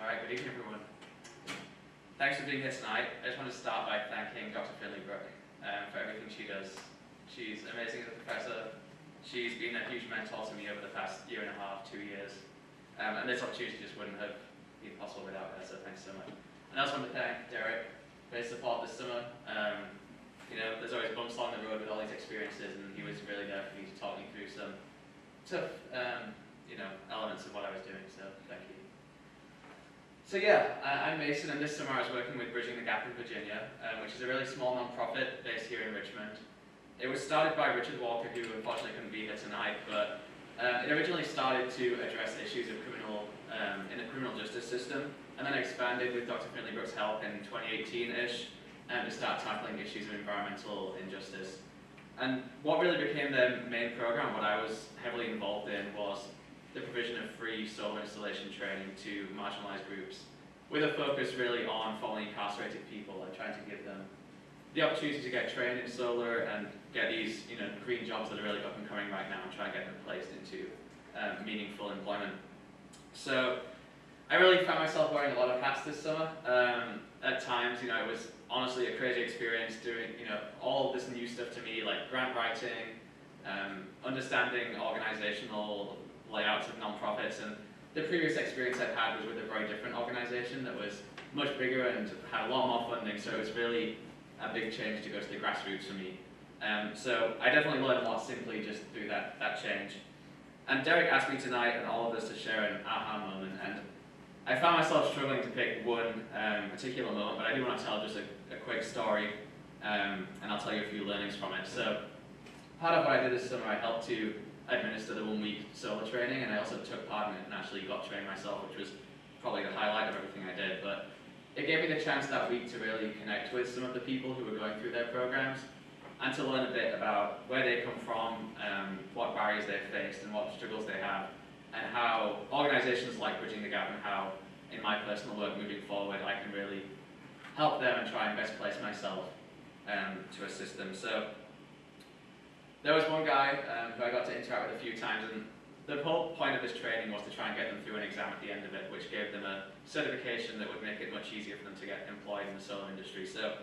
Alright, good evening everyone. Thanks for being here tonight. I just want to start by thanking Dr. Finley-Brooke for everything she does. She's amazing as a professor. She's been a huge mentor to me over the past year and a half, 2 years. And this opportunity just wouldn't have been possible without her, so thanks so much. And I also want to thank Derek for his support this summer. There's always bumps along the road with all these experiences, and he was really there for me to talk me through some tough elements of what I was doing, so thank you. So yeah, I'm Mason, and this summer I was working with Bridging the Gap in Virginia, which is a really small non-profit based here in Richmond. It was started by Richard Walker, who unfortunately couldn't be here tonight, but it originally started to address issues of in the criminal justice system, and then expanded with Dr. Finley-Brooke's help in 2018-ish to start tackling issues of environmental injustice. And what really became the main program, what I was heavily involved in, was the provision of free solar installation training to marginalized groups, with a focus really on formerly incarcerated people and trying to give them the opportunity to get trained in solar and get these green jobs that are really up and coming right now and try and get them placed into meaningful employment. So I really found myself wearing a lot of hats this summer. At times, it was honestly a crazy experience doing all this new stuff to me, like grant writing, understanding organizational layouts of nonprofits, and the previous experience I'd had was with a very different organization that was much bigger and had a lot more funding, so it was really a big change to go to the grassroots for me. So I definitely learned a lot simply just through that change. And Derek asked me tonight and all of us to share an aha moment, and I found myself struggling to pick one particular moment, but I do want to tell just a quick story, and I'll tell you a few learnings from it. So part of what I did this summer, I helped to administer the 1-week solar training, and I also took part in it and actually got trained myself, which was probably the highlight of everything I did. But it gave me the chance that week to really connect with some of the people who were going through their programs, and to learn a bit about where they come from, what barriers they've faced, and what struggles they have, and how organizations like Bridging the Gap, and how in my personal work moving forward I can really help them and try and best place myself to assist them. So there was one guy who I got to interact with a few times, and the whole point of this training was to try and get them through an exam at the end of it, which gave them a certification that would make it much easier for them to get employed in the solar industry. So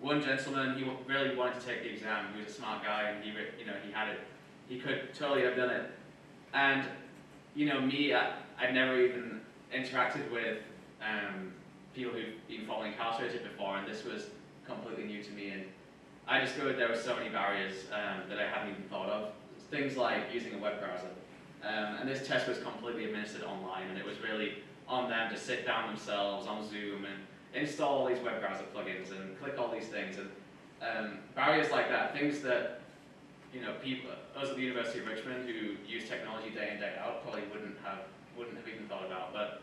one gentleman, he really wanted to take the exam. He was a smart guy, and he had it. He could totally have done it. And me, I'd never even interacted with people who've been formerly incarcerated before, and this was completely new to me. And I discovered there were so many barriers that I hadn't even thought of. Things like using a web browser. And this test was completely administered online, and it was really on them to sit down themselves on Zoom and install all these web browser plugins and click all these things. And barriers like that, things that people, us at the University of Richmond who use technology day in, day out probably wouldn't have even thought about. But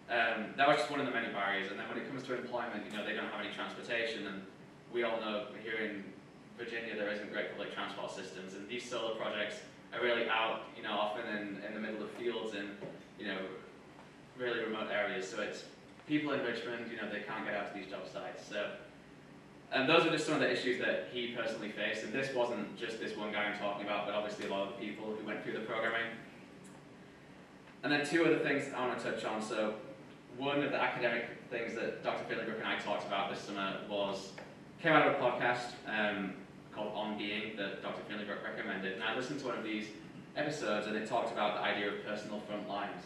that was just one of the many barriers. And then when it comes to employment, they don't have any transportation, and we all know here in Virginia there isn't great public transport systems, and these solar projects are really out, often in the middle of fields in, really remote areas. So it's people in Richmond, they can't get out to these job sites. So, and those are just some of the issues that he personally faced, and this wasn't just this one guy I'm talking about, but obviously a lot of the people who went through the programming. And then two other things I want to touch on. So one of the academic things that Dr. Finley-Brooke and I talked about this summer came out of a podcast called On Being that Dr. Finley-Brooke recommended, and I listened to one of these episodes, and it talked about the idea of personal front lines.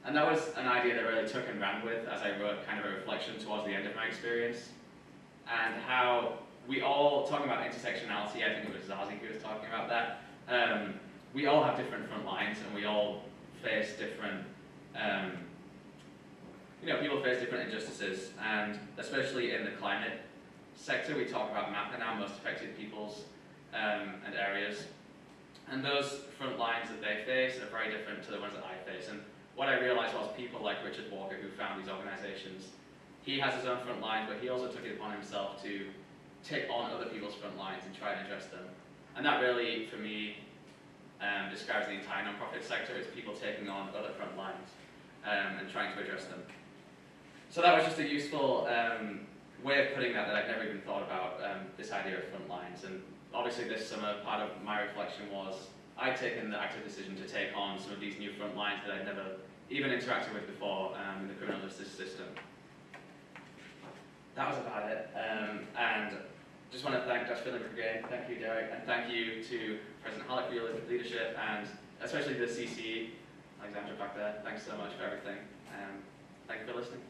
And that was an idea that I really took and ran with as I wrote kind of a reflection towards the end of my experience, and how we all, talking about intersectionality, I think it was Zazie who was talking about that, we all have different front lines, and we all face different, people face different injustices, and especially in the climate sector, we talk about mapping our most affected peoples and areas, and those front lines that they face are very different to the ones that I face. And what I realized was people like Richard Walker, who found these organizations, he has his own front line, but he also took it upon himself to take on other people's front lines and try and address them. And that really, for me, describes the entire nonprofit sector as people taking on other front lines and trying to address them. So that was just a useful way of putting that I'd never even thought about, this idea of front lines. And obviously this summer, part of my reflection was I'd taken the active decision to take on some of these new front lines that I'd never even interacted with before in the criminal justice system. That was about it. And just want to thank Dr. Finley again, thank you Derek, and thank you to President Halleck for your leadership, and especially the CCE, Alexandra back there. Thanks so much for everything. Thank you for listening.